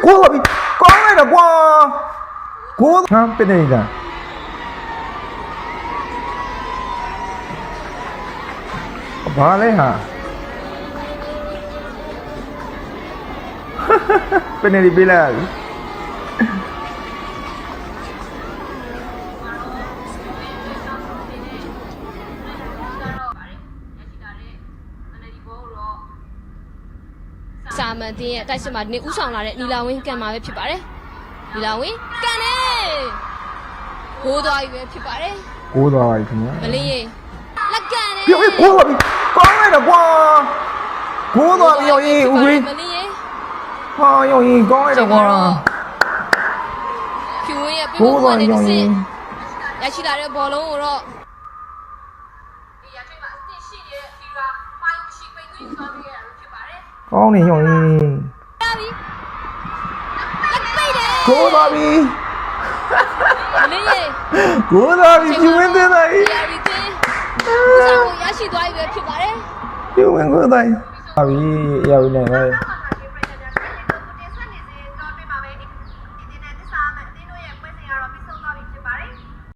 ကိုသွားပြီကောင်းလိုက်တော့ကွာကိုဟမ်ပြနေတာဘာလဲဟာပြနေပြီလားစာမန်တင်းရဲ့တိုက်စစ်မှာဒီနေ့ဥဆောင်လာတဲ့နီလာဝင်းကန်မှာပဲဖြစ်ပါတယ်နီလာဝင်းကန်နေဘိုးသွားပြီပဲဖြစ်ပါတယ် ကိုသွားပြီခင်ဗျာ မလေးရေလက်ကန်နေ ပြောကိုသွားပြီကောင်းလိုက်တော့ကွာကိုသွားပြီရောဦးဝေး မလေးရေ ဟာရောကောင်းလိုက်တော့ကွာ ဖြူဝင်းရဲ့ပြဖို့ကနေတစ်စင်ရရှိလာတဲ့ဘောလုံးကိုတော့ဒီရထိပ်မှာအသင့်ရှိနေတဲ့ဖီရာမိုင်းရှိပိတ်သွင်းသွားပြီးရတာဖြစ်ပါတယ် ကောင်းနေရော ရပြီလက်ပိတ်တယ် ကိုသွားပြီ မလေးရေ ကိုသွားပြီပြင်းသေးတယ် ရပြီတင်းဥဆောင်ကိုရရှိသွားပြီပဲဖြစ်ပါတယ် ပြင်းကိုသွားပြီဟာပြီရောက်နေပါ